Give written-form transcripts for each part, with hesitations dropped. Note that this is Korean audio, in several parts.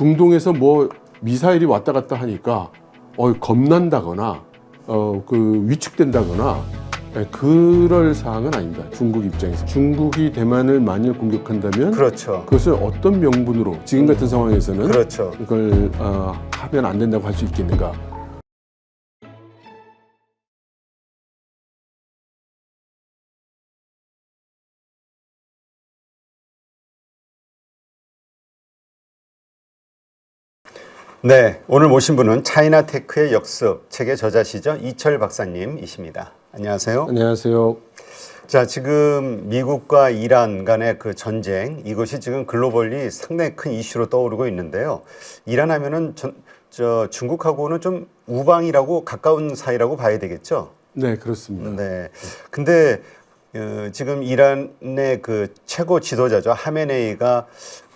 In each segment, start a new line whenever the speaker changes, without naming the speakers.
중동에서 뭐 미사일이 왔다 갔다 하니까 겁난다거나 그 위축된다거나 그럴 사항은 아닙니다. 중국 입장에서. 중국이 대만을 만일 공격한다면
그렇죠.
그것을 어떤 명분으로 지금 같은 상황에서는
그렇죠.
이걸 하면 안 된다고 할 수 있겠는가.
네, 오늘 모신 분은 차이나테크의 역습 책의 저자시죠. 이철 박사님이십니다. 안녕하세요.
안녕하세요.
자, 지금 미국과 이란 간의 그 전쟁, 이것이 지금 글로벌리 상당히 큰 이슈로 떠오르고 있는데요. 이란 하면은 중국하고는 좀 우방이라고 가까운 사이라고 봐야 되겠죠?
네, 그렇습니다.
네. 근데 지금 이란의 그 최고 지도자죠. 하메네이가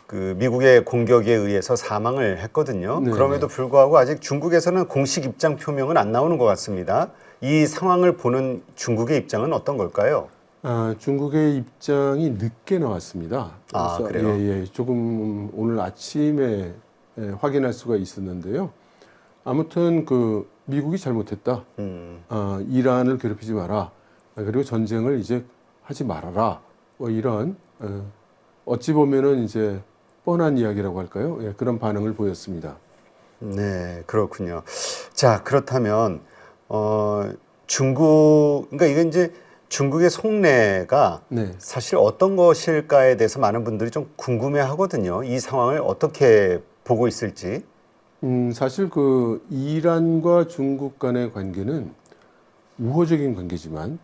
그 미국의 공격에 의해서 사망을 했거든요.
네.
그럼에도 불구하고 아직 중국에서는 공식 입장 표명은 안 나오는 것 같습니다. 이 상황을 보는 중국의 입장은 어떤 걸까요?
중국의 입장이 늦게 나왔습니다.
아,
그래서
그래요?
예, 조금 오늘 아침에 확인할 수가 있었는데요. 아무튼 그 미국이 잘못했다. 이란을 괴롭히지 마라. 그리고 전쟁을 이제 하지 말아라. 뭐 이런 어찌 보면은 이제 뻔한 이야기라고 할까요? 예, 그런 반응을 보였습니다.
네, 그렇군요. 자, 그렇다면 그러니까 이게 이제 중국의 속내가
네.
사실 어떤 것일까에 대해서 많은 분들이 좀 궁금해하거든요. 이 상황을 어떻게 보고 있을지.
사실 그 이란과 중국 간의 관계는 우호적인 관계지만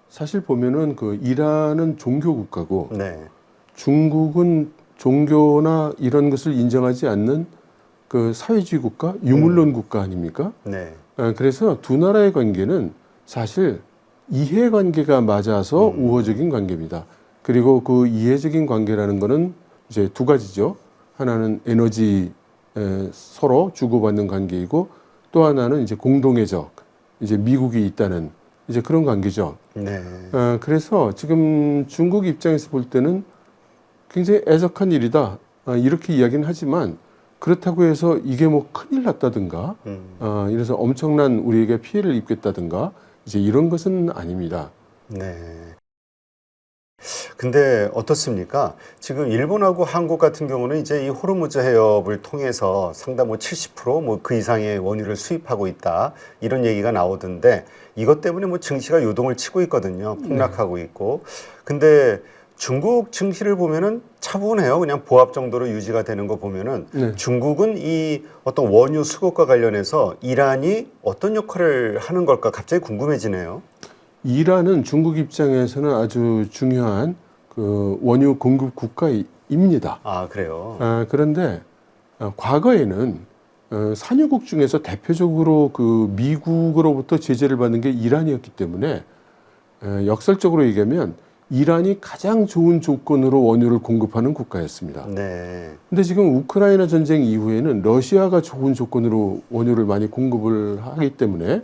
사실 보면은 그 이란은 종교 국가고
네.
중국은 종교나 이런 것을 인정하지 않는 그 사회주의 국가, 유물론 국가 아닙니까?
네.
그래서 두 나라의 관계는 사실 이해관계가 맞아서 우호적인 관계입니다. 그리고 그 이해적인 관계라는 거는 이제 두 가지죠. 하나는 에너지 서로 주고받는 관계이고 또 하나는 이제 공동의 적, 이제 미국이 있다는 이제 그런 관계죠.
네.
그래서 지금 중국 입장에서 볼 때는 굉장히 애석한 일이다. 이렇게 이야기는 하지만 그렇다고 해서 이게 뭐 큰일 났다든가, 이래서 엄청난 우리에게 피해를 입겠다든가, 이제 이런 것은 아닙니다.
네. 근데 어떻습니까? 지금 일본하고 한국 같은 경우는 이제 이 호르무즈 해협을 통해서 상당 뭐 70% 그 이상의 원유를 수입하고 있다. 이런 얘기가 나오던데 이것 때문에 뭐 증시가 요동을 치고 있거든요. 폭락하고 있고. 근데 중국 증시를 보면은 차분해요. 그냥 보합 정도로 유지가 되는 거 보면은 중국은 이 어떤 원유 수급과 관련해서 이란이 어떤 역할을 하는 걸까 갑자기 궁금해지네요.
이란은 중국 입장에서는 아주 중요한 그 원유 공급 국가입니다.
아, 그래요?
그런데 과거에는 산유국 중에서 대표적으로 그 미국으로부터 제재를 받는 게 이란이었기 때문에 역설적으로 얘기하면 이란이 가장 좋은 조건으로 원유를 공급하는 국가였습니다.
네.
근데 지금 우크라이나 전쟁 이후에는 러시아가 좋은 조건으로 원유를 많이 공급을 하기 때문에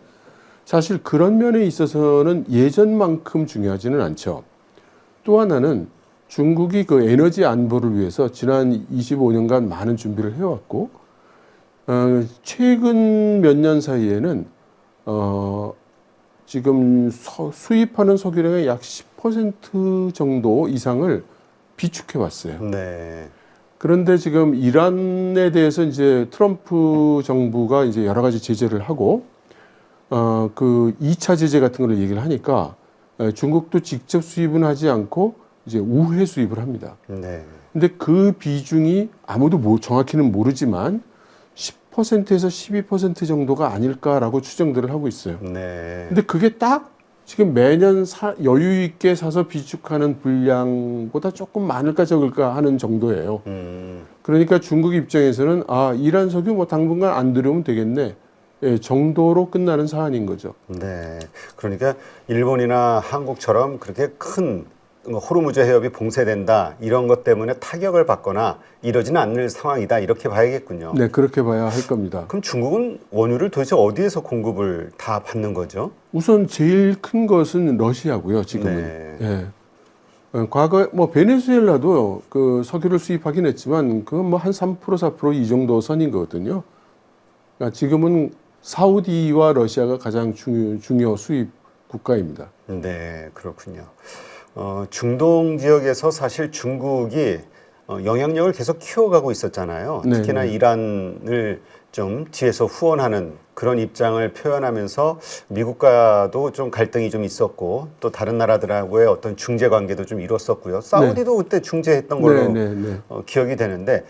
사실 그런 면에 있어서는 예전만큼 중요하지는 않죠. 또 하나는 중국이 그 에너지 안보를 위해서 지난 25년간 많은 준비를 해왔고, 최근 몇 년 사이에는 지금 수입하는 석유량의 약 10% 정도 이상을 비축해 왔어요.
네.
그런데 지금 이란에 대해서 이제 트럼프 정부가 이제 여러 가지 제재를 하고, 그 2차 제재 같은 걸 얘기를 하니까 중국도 직접 수입은 하지 않고 이제 우회 수입을 합니다.
네.
근데 그 비중이 아무도 정확히는 모르지만 10%에서 12% 정도가 아닐까라고 추정들을 하고 있어요.
네.
근데 그게 딱 지금 매년 여유 있게 사서 비축하는 분량보다 조금 많을까 적을까 하는 정도예요. 그러니까 중국 입장에서는 이란 석유 뭐 당분간 안 들여오면 되겠네. 예, 정도로 끝나는 사안인 거죠.
네. 그러니까 일본이나 한국처럼 그렇게 큰 호르무즈 해협이 봉쇄된다 이런 것 때문에 타격을 받거나 이러지는 않을 상황이다 이렇게 봐야겠군요.
네, 그렇게 봐야 할 겁니다.
그럼 중국은 원유를 도대체 어디에서 공급을 다 받는 거죠?
우선 제일 큰 것은 러시아고요, 지금은.
네.
예. 과거 뭐 베네수엘라도 그 석유를 수입하긴 했지만 그건 뭐 한 3% 4%이 정도 선인 거거든요. 그러니까 지금은 사우디와 러시아가 가장 중요 수입 국가입니다.
네, 그렇군요. 중동 지역에서 사실 중국이 영향력을 계속 키워가고 있었잖아요.
네,
특히나
네.
이란을 좀 뒤에서 후원하는 그런 입장을 표현하면서 미국과도 좀 갈등이 좀 있었고 또 다른 나라들하고의 어떤 중재 관계도 좀 이뤘었고요. 사우디도 그때 중재했던 걸로
네, 네, 네.
기억이 되는데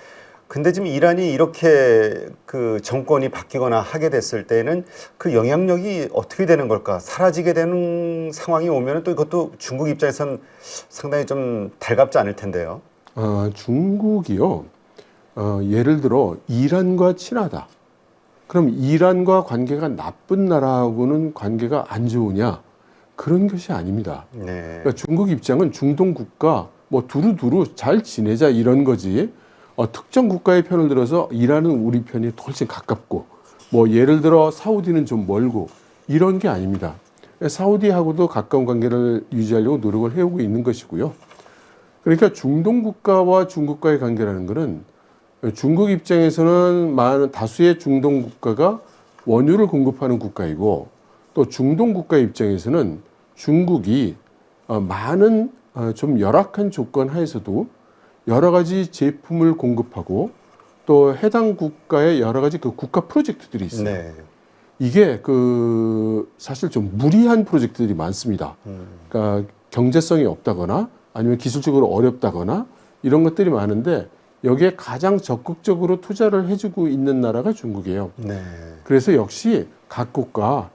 근데 지금 이란이 이렇게 그 정권이 바뀌거나 하게 됐을 때는 그 영향력이 어떻게 되는 걸까? 사라지게 되는 상황이 오면 또 이것도 중국 입장에선 상당히 좀 달갑지 않을 텐데요.
중국이요. 예를 들어 이란과 친하다. 그럼 이란과 관계가 나쁜 나라하고는 관계가 안 좋으냐? 그런 것이 아닙니다.
네.
그러니까 중국 입장은 중동 국가 뭐 두루두루 잘 지내자 이런 거지. 특정 국가의 편을 들어서 이란은 우리 편이 훨씬 가깝고 뭐 예를 들어 사우디는 좀 멀고 이런 게 아닙니다. 사우디하고도 가까운 관계를 유지하려고 노력을 해오고 있는 것이고요. 그러니까 중동 국가와 중국과의 관계라는 것은 중국 입장에서는 많은 다수의 중동 국가가 원유를 공급하는 국가이고 또 중동 국가 입장에서는 중국이 많은 좀 열악한 조건 하에서도 여러 가지 제품을 공급하고 또 해당 국가의 여러 가지 그 국가 프로젝트들이 있어요.
네.
이게 그 사실 좀 무리한 프로젝트들이 많습니다. 그러니까 경제성이 없다거나 아니면 기술적으로 어렵다거나 이런 것들이 많은데 여기에 가장 적극적으로 투자를 해주고 있는 나라가 중국이에요.
네.
그래서 역시 각국과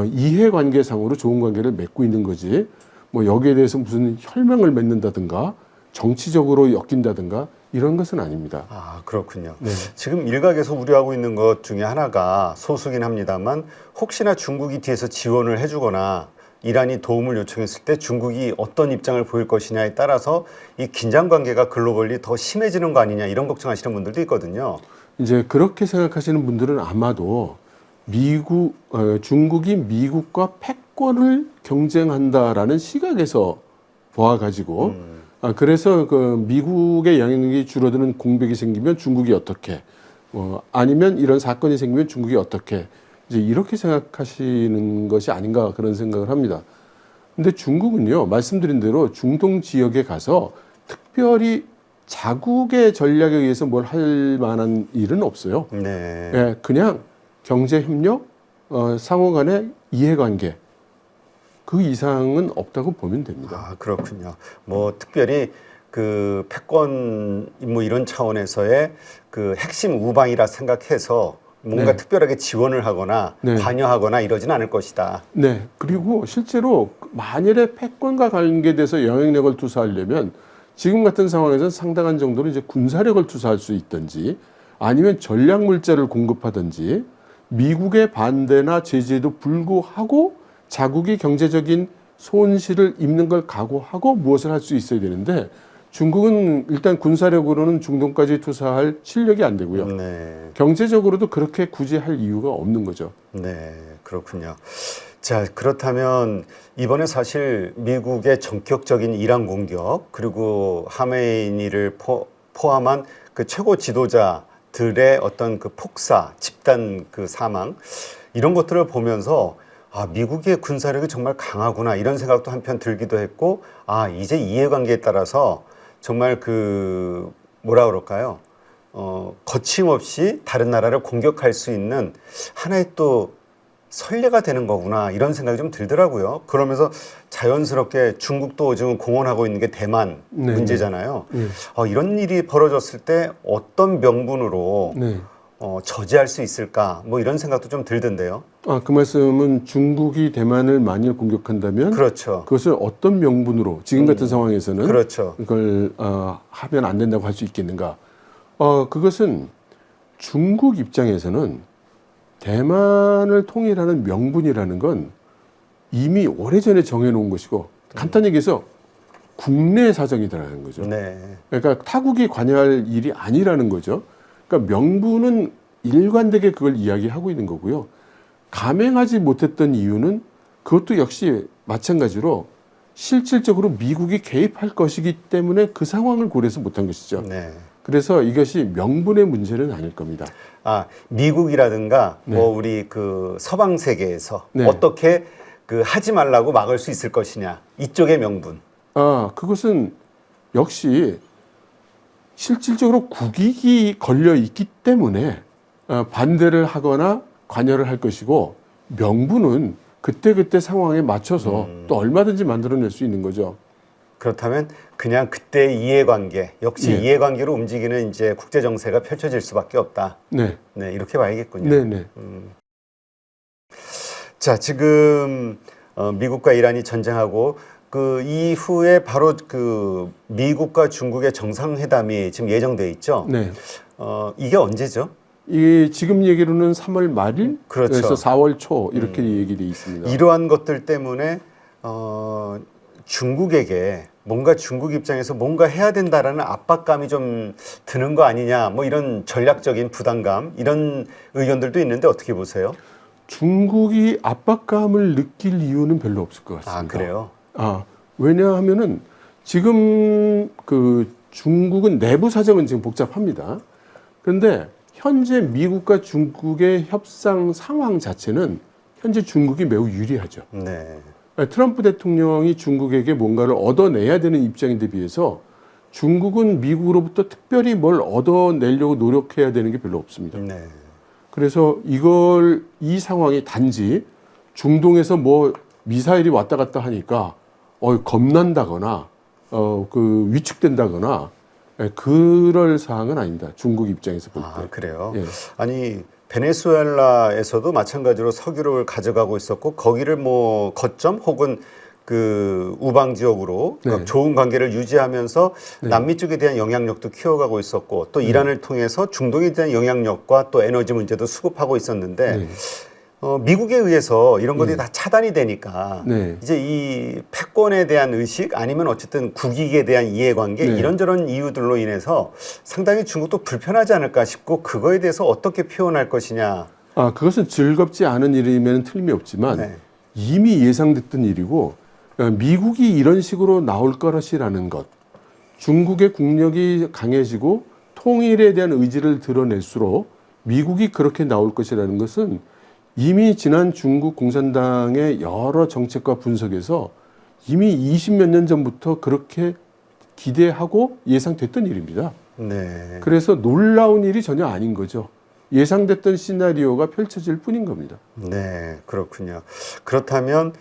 이해관계상으로 좋은 관계를 맺고 있는 거지. 뭐 여기에 대해서 무슨 혈맹을 맺는다든가 정치적으로 엮인다든가 이런 것은 아닙니다.
아, 그렇군요.
네.
지금 일각에서 우려하고 있는 것 중에 하나가 소수긴 합니다만 혹시나 중국이 뒤에서 지원을 해주거나 이란이 도움을 요청했을 때 중국이 어떤 입장을 보일 것이냐에 따라서 이 긴장 관계가 글로벌리 더 심해지는 거 아니냐 이런 걱정하시는 분들도 있거든요.
이제 그렇게 생각하시는 분들은 아마도 중국이 미국과 패권을 경쟁한다라는 시각에서 보아가지고 그래서 그 미국의 영향력이 줄어드는 공백이 생기면 중국이 어떻게 아니면 이런 사건이 생기면 중국이 어떻게 이제 이렇게 생각하시는 것이 아닌가 그런 생각을 합니다. 근데 중국은요, 말씀드린 대로 중동 지역에 가서 특별히 자국의 전략에 의해서 뭘 할 만한 일은 없어요.
네.
예, 그냥 경제 협력, 상호 간의 이해관계 그 이상은 없다고 보면 됩니다.
아, 그렇군요. 뭐 특별히 그 패권 뭐 이런 차원에서의 그 핵심 우방이라 생각해서 뭔가
네.
특별하게 지원을 하거나
네.
관여하거나 이러진 않을 것이다.
네, 그리고 실제로 만일에 패권과 관계돼서 영향력을 투사하려면 지금 같은 상황에서는 상당한 정도로 이제 군사력을 투사할 수 있든지 아니면 전략 물자를 공급하든지 미국의 반대나 제재에도 불구하고 자국이 경제적인 손실을 입는 걸 각오하고 무엇을 할 수 있어야 되는데 중국은 일단 군사력으로는 중동까지 투사할 실력이 안 되고요.
네.
경제적으로도 그렇게 굳이 할 이유가 없는 거죠.
네, 그렇군요. 자, 그렇다면 이번에 사실 미국의 전격적인 이란 공격 그리고 하메이니를 포함한 그 최고 지도자들의 어떤 그 폭사, 집단 그 사망 이런 것들을 보면서 아, 미국의 군사력이 정말 강하구나 이런 생각도 한편 들기도 했고 아, 이제 이해관계에 따라서 정말 그 뭐라 그럴까요? 거침없이 다른 나라를 공격할 수 있는 하나의 또 선례가 되는 거구나 이런 생각이 좀 들더라고요. 그러면서 자연스럽게 중국도 지금 공언하고 있는 게 대만
네,
문제잖아요.
네.
이런 일이 벌어졌을 때 어떤 명분으로
네.
저지할 수 있을까 뭐 이런 생각도 좀 들던데요.
그 말씀은 중국이 대만을 만일 공격한다면
그렇죠.
그것을 어떤 명분으로 지금 같은 상황에서는
그렇죠.
이걸 하면 안 된다고 할 수 있겠는가? 그것은 중국 입장에서는 대만을 통일하는 명분이라는 건 이미 오래전에 정해놓은 것이고 간단히 얘기해서 국내 사정이라는 거죠.
네.
그러니까 타국이 관여할 일이 아니라는 거죠. 그러니까 명분은 일관되게 그걸 이야기하고 있는 거고요. 감행하지 못했던 이유는 그것도 역시 마찬가지로 실질적으로 미국이 개입할 것이기 때문에 그 상황을 고려해서 못한 것이죠.
네.
그래서 이것이 명분의 문제는 아닐 겁니다.
아, 미국이라든가
네.
뭐 우리 그 서방 세계에서
네.
어떻게 그 하지 말라고 막을 수 있을 것이냐. 이쪽의 명분.
그것은 역시 실질적으로 국익이 걸려 있기 때문에 반대를 하거나 관여를 할 것이고, 명분은 그때그때 상황에 맞춰서 또 얼마든지 만들어낼 수 있는 거죠.
그렇다면 그냥 그때 이해관계, 역시
예.
이해관계로 움직이는 이제 국제 정세가 펼쳐질 수밖에 없다.
네,
네, 이렇게 봐야겠군요.
네, 네.
자, 지금 미국과 이란이 전쟁하고 그 이후에 바로 그 미국과 중국의 정상회담이 지금 예정돼 있죠.
네.
이게 언제죠?
이 지금 얘기로는 3월 말일,
그렇죠.
그래서 4월 초 이렇게 얘기돼 있습니다.
이러한 것들 때문에 중국에게 뭔가 중국 입장에서 뭔가 해야 된다라는 압박감이 좀 드는 거 아니냐, 뭐 이런 전략적인 부담감, 이런 의견들도 있는데 어떻게 보세요?
중국이 압박감을 느낄 이유는 별로 없을 것 같습니다.
아, 그래요?
왜냐하면은 지금 그 중국은 내부 사정은 지금 복잡합니다. 그런데 현재 미국과 중국의 협상 상황 자체는 현재 중국이 매우 유리하죠.
네.
트럼프 대통령이 중국에게 뭔가를 얻어내야 되는 입장인데 비해서 중국은 미국으로부터 특별히 뭘 얻어내려고 노력해야 되는 게 별로 없습니다.
네.
그래서 이 상황이 단지 중동에서 뭐 미사일이 왔다 갔다 하니까 겁난다거나 위축된다거나 그럴 사항은 아닙니다. 중국 입장에서 볼 때.
아, 그래요?
예.
아니, 베네수엘라에서도 마찬가지로 석유를 가져가고 있었고, 거기를 뭐 거점 혹은 그 우방 지역으로
네.
좋은 관계를 유지하면서
네.
남미 쪽에 대한 영향력도 키워가고 있었고, 또 이란을 통해서 중동에 대한 영향력과 또 에너지 문제도 수급하고 있었는데,
네.
미국에 의해서 이런 것들이
네.
다 차단이 되니까
네.
이제 이 패권에 대한 의식 아니면 어쨌든 국익에 대한 이해관계
네.
이런저런 이유들로 인해서 상당히 중국도 불편하지 않을까 싶고, 그거에 대해서 어떻게 표현할 것이냐.
그것은 즐겁지 않은 일이면 틀림이 없지만
네.
이미 예상됐던 일이고, 미국이 이런 식으로 나올 것이라는 것, 중국의 국력이 강해지고 통일에 대한 의지를 드러낼수록 미국이 그렇게 나올 것이라는 것은 이미 지난 중국 공산당의 여러 정책과 분석에서 이미 20몇 년 전부터 그렇게 기대하고 예상됐던 일입니다.
네.
그래서 놀라운 일이 전혀 아닌 거죠. 예상됐던 시나리오가 펼쳐질 뿐인 겁니다.
네, 그렇군요. 그렇다면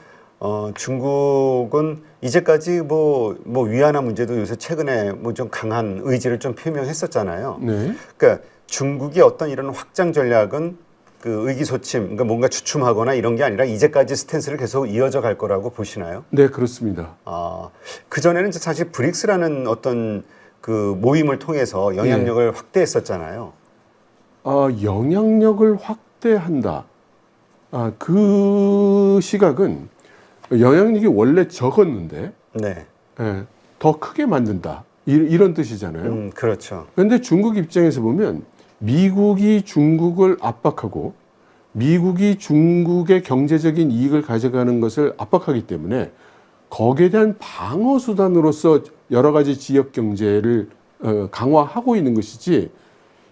중국은 이제까지 뭐 위안화 문제도 요새 최근에 뭐 좀 강한 의지를 좀 표명했었잖아요.
네.
그러니까 중국의 어떤 이런 확장 전략은 그 의기소침, 그러니까 뭔가 주춤하거나 이런 게 아니라 이제까지 스탠스를 계속 이어져 갈 거라고 보시나요?
네, 그렇습니다.
그전에는 사실 브릭스라는 어떤 그 모임을 통해서 영향력을 확대했었잖아요.
영향력을 확대한다. 그 시각은 영향력이 원래 적었는데
네.
더 크게 만든다. 이런 뜻이잖아요.
그렇죠.
그런데 중국 입장에서 보면 미국이 중국을 압박하고 미국이 중국의 경제적인 이익을 가져가는 것을 압박하기 때문에 거기에 대한 방어 수단으로서 여러 가지 지역 경제를 강화하고 있는 것이지,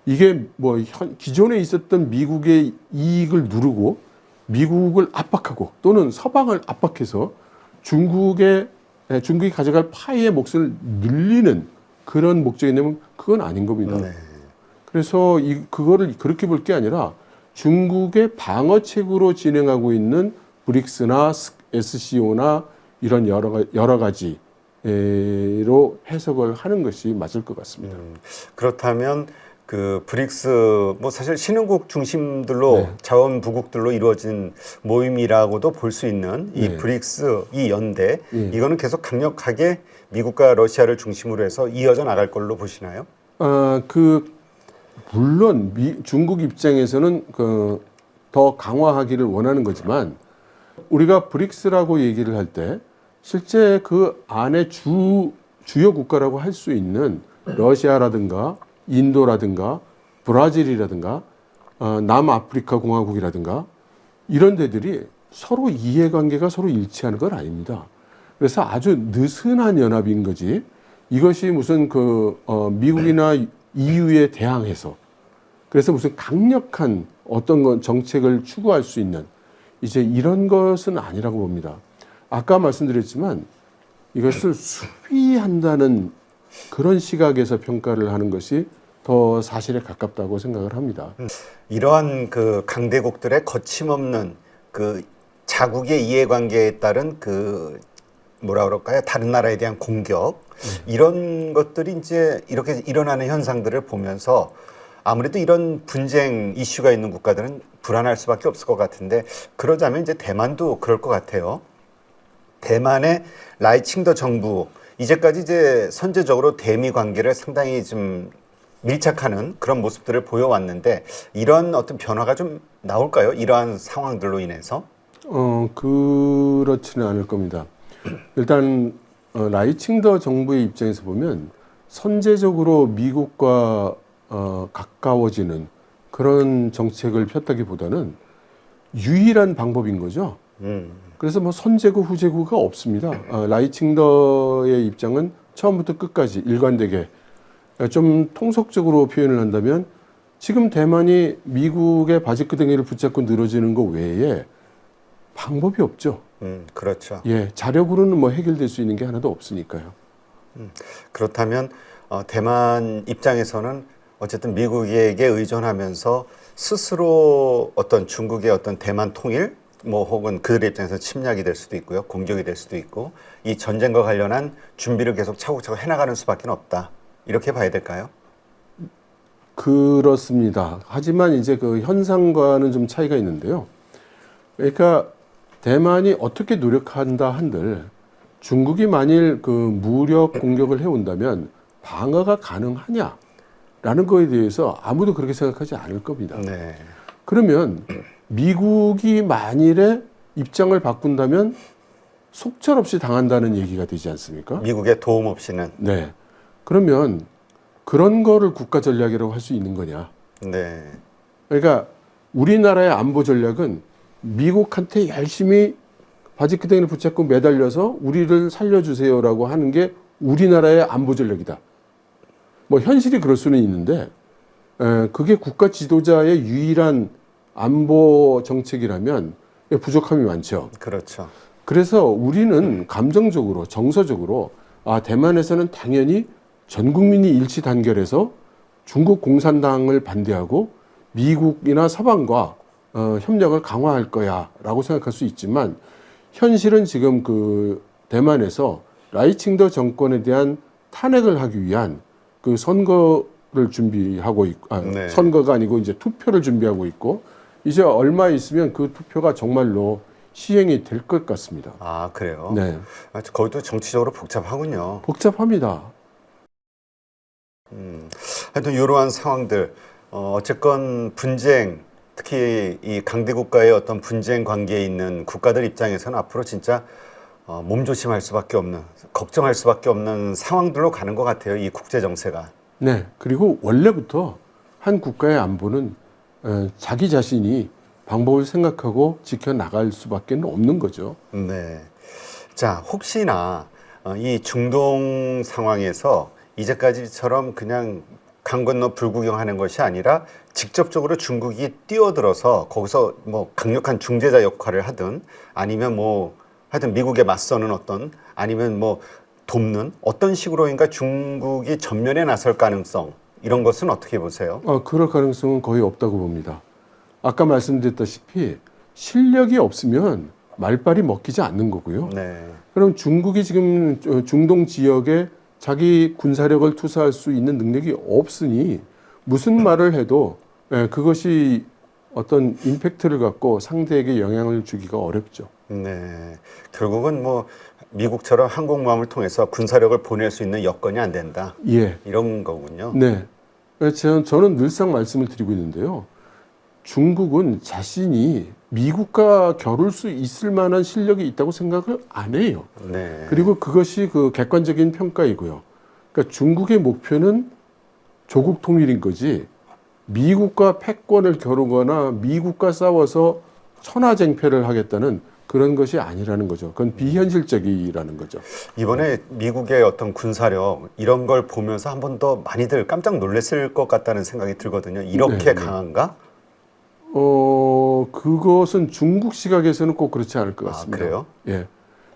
이게 뭐 기존에 있었던 미국의 이익을 누르고 미국을 압박하고 또는 서방을 압박해서 중국이 가져갈 파이의 몫을 늘리는 그런 목적이냐면 그건 아닌 겁니다.
네.
그래서 그거를 그렇게 볼 게 아니라 중국의 방어책으로 진행하고 있는 브릭스나 SCO나 이런 여러 가지로 해석을 하는 것이 맞을 것 같습니다.
그렇다면 그 브릭스 뭐 사실 신흥국 중심들로
네.
자원부국들로 이루어진 모임이라고도 볼 수 있는 이
네.
브릭스 이 연대
네.
이거는 계속 강력하게 미국과 러시아를 중심으로 해서 이어져 나갈 걸로 보시나요?
물론 중국 입장에서는 더 강화하기를 원하는 거지만, 우리가 브릭스라고 얘기를 할 때 실제 그 안에 주요 국가라고 할 수 있는 러시아라든가 인도라든가 브라질이라든가 남아프리카 공화국이라든가 이런 데들이 서로 이해관계가 서로 일치하는 건 아닙니다. 그래서 아주 느슨한 연합인 거지. 이것이 무슨 미국이나 EU에 대항해서 그래서 무슨 강력한 어떤 건 정책을 추구할 수 있는 이제 이런 것은 아니라고 봅니다. 아까 말씀드렸지만 이것을 수비한다는 그런 시각에서 평가를 하는 것이 더 사실에 가깝다고 생각을 합니다.
이러한 그 강대국들의 거침없는 그 자국의 이해관계에 따른 그 뭐라 그럴까요? 다른 나라에 대한 공격 이런 것들이 이제 이렇게 일어나는 현상들을 보면서 아무래도 이런 분쟁 이슈가 있는 국가들은 불안할 수밖에 없을 것 같은데 그러자면 이제 대만도 그럴 것 같아요. 대만의 라이칭더 정부 이제까지 이제 선제적으로 대미 관계를 상당히 좀 밀착하는 그런 모습들을 보여왔는데 이런 어떤 변화가 좀 나올까요? 이러한 상황들로 인해서?
그렇지는 않을 겁니다. 일단 라이칭더 정부의 입장에서 보면 선제적으로 미국과 가까워지는 그런 정책을 폈다기보다는 유일한 방법인 거죠. 그래서 뭐 선제구 후제구가 없습니다. 라이칭더의 입장은 처음부터 끝까지 일관되게 좀 통속적으로 표현을 한다면 지금 대만이 미국의 바지끄덩이를 붙잡고 늘어지는 것 외에 방법이 없죠.
그렇죠.
예, 자력으로는 뭐 해결될 수 있는 게 하나도 없으니까요.
그렇다면 대만 입장에서는 어쨌든 미국에게 의존하면서 스스로 어떤 중국의 어떤 대만 통일 뭐 혹은 그들의 입장에서 침략이 될 수도 있고요. 공격이 될 수도 있고 이 전쟁과 관련한 준비를 계속 차곡차곡 해나가는 수밖에 없다. 이렇게 봐야 될까요?
그렇습니다. 하지만 이제 그 현상과는 좀 차이가 있는데요. 그러니까 대만이 어떻게 노력한다 한들 중국이 만일 그 무력 공격을 해온다면 방어가 가능하냐라는 거에 대해서 아무도 그렇게 생각하지 않을 겁니다.
네.
그러면 미국이 만일에 입장을 바꾼다면 속절없이 당한다는 얘기가 되지 않습니까?
미국의 도움 없이는.
네. 그러면 그런 거를 국가 전략이라고 할 수 있는 거냐?
네.
그러니까 우리나라의 안보 전략은 미국한테 열심히 바지끄덩이를 붙잡고 매달려서 우리를 살려주세요라고 하는 게 우리나라의 안보 전략이다. 뭐 현실이 그럴 수는 있는데 그게 국가 지도자의 유일한 안보 정책이라면 부족함이 많죠.
그렇죠.
그래서 우리는 감정적으로 정서적으로 대만에서는 당연히 전 국민이 일치 단결해서 중국 공산당을 반대하고 미국이나 서방과 협력을 강화할 거야라고 생각할 수 있지만 현실은 지금 그 대만에서 라이칭더 정권에 대한 탄핵을 하기 위한 그 선거를 준비하고 있고
네.
선거가 아니고 이제 투표를 준비하고 있고 이제 얼마 있으면 그 투표가 정말로 시행이 될 것 같습니다.
아, 그래요?
네,
거기도 정치적으로 복잡하군요.
복잡합니다.
하여튼 이러한 상황들 어쨌건 분쟁 특히 이 강대국가의 어떤 분쟁 관계에 있는 국가들 입장에서는 앞으로 진짜 몸조심할 수밖에 없는 걱정할 수밖에 없는 상황들로 가는 것 같아요. 이 국제 정세가.
네, 그리고 원래부터 한 국가의 안보는 자기 자신이 방법을 생각하고 지켜나갈 수밖에 없는 거죠.
네. 자, 혹시나 이 중동 상황에서 이제까지처럼 그냥 강 건너 불구경하는 것이 아니라 직접적으로 중국이 뛰어들어서 거기서 뭐 강력한 중재자 역할을 하든 아니면 뭐 하여튼 미국에 맞서는 어떤 아니면 뭐 돕는 어떤 식으로인가 중국이 전면에 나설 가능성 이런 것은 어떻게 보세요?
그럴 가능성은 거의 없다고 봅니다. 아까 말씀드렸다시피 실력이 없으면 말빨이 먹히지 않는 거고요.
네.
그럼 중국이 지금 중동 지역에 자기 군사력을 투사할 수 있는 능력이 없으니 무슨 말을 해도 그것이 어떤 임팩트를 갖고 상대에게 영향을 주기가 어렵죠.
네. 결국은 뭐 미국처럼 항공모함을 통해서 군사력을 보낼 수 있는 여건이 안 된다.
예.
이런 거군요.
네. 저는 늘상 말씀을 드리고 있는데요. 중국은 자신이 미국과 겨룰 수 있을 만한 실력이 있다고 생각을 안 해요.
네.
그리고 그것이 그 객관적인 평가이고요. 그러니까 중국의 목표는 조국 통일인 거지 미국과 패권을 겨루거나 미국과 싸워서 천하쟁패를 하겠다는 그런 것이 아니라는 거죠. 그건 비현실적이라는 거죠.
이번에 미국의 어떤 군사력 이런 걸 보면서 한 번 더 많이들 깜짝 놀랐을 것 같다는 생각이 들거든요. 이렇게
네, 네.
강한가?
그것은 중국 시각에서는 꼭 그렇지 않을 것 같습니다.
그래요?
예.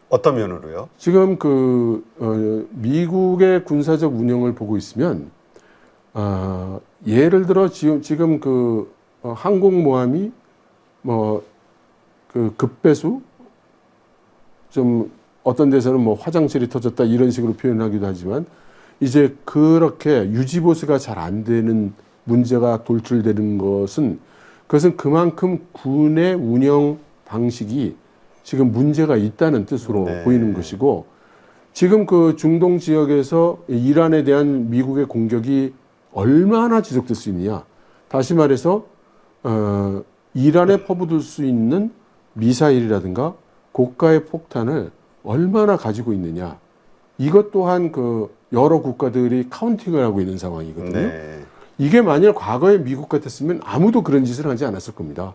어떤 면으로요?
지금 미국의 군사적 운영을 보고 있으면, 예를 들어 지금 항공모함이 급배수, 좀 어떤 데서는 뭐 화장실이 터졌다 이런 식으로 표현하기도 하지만, 이제 그렇게 유지보수가 잘 안 되는 문제가 돌출되는 그것은 그만큼 군의 운영 방식이 지금 문제가 있다는 뜻으로
네.
보이는 것이고, 지금 그 중동 지역에서 이란에 대한 미국의 공격이 얼마나 지속될 수 있느냐. 다시 말해서 이란에 퍼붓을 수 있는 미사일이라든가 고가의 폭탄을 얼마나 가지고 있느냐. 이것 또한 여러 국가들이 카운팅을 하고 있는 상황이거든요.
네.
이게 만일 과거에 미국 같았으면 아무도 그런 짓을 하지 않았을 겁니다.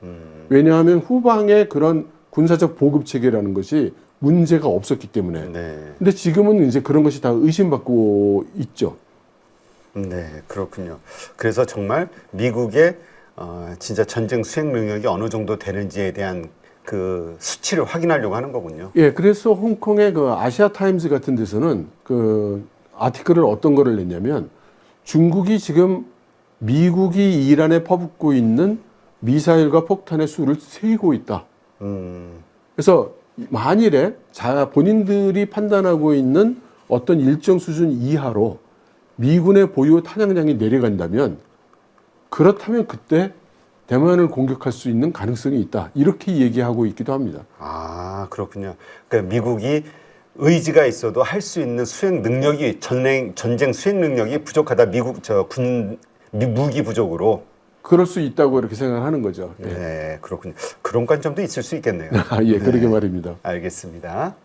왜냐하면 후방에 그런 군사적 보급 체계라는 것이 문제가 없었기 때문에.
네.
근데 지금은 이제 그런 것이 다 의심받고 있죠.
네, 그렇군요. 그래서 정말 미국의 진짜 전쟁 수행 능력이 어느 정도 되는지에 대한 그 수치를 확인하려고 하는 거군요.
예, 그래서 홍콩의 아시아 타임즈 같은 데서는 아티클을 어떤 거를 냈냐면, 중국이 지금 미국이 이란에 퍼붓고 있는 미사일과 폭탄의 수를 세고 있다. 그래서 만일에 본인들이 판단하고 있는 어떤 일정 수준 이하로 미군의 보유 탄약량이 내려간다면, 그렇다면 그때 대만을 공격할 수 있는 가능성이 있다. 이렇게 얘기하고 있기도 합니다.
아, 그렇군요. 그러니까 미국이 의지가 있어도 할 수 있는 수행 능력이 전쟁 수행 능력이 부족하다. 무기 부족으로.
그럴 수 있다고 이렇게 생각하는 거죠. 예.
네, 그렇군요. 그런 관점도 있을 수 있겠네요.
예, 그러게 말입니다.
알겠습니다.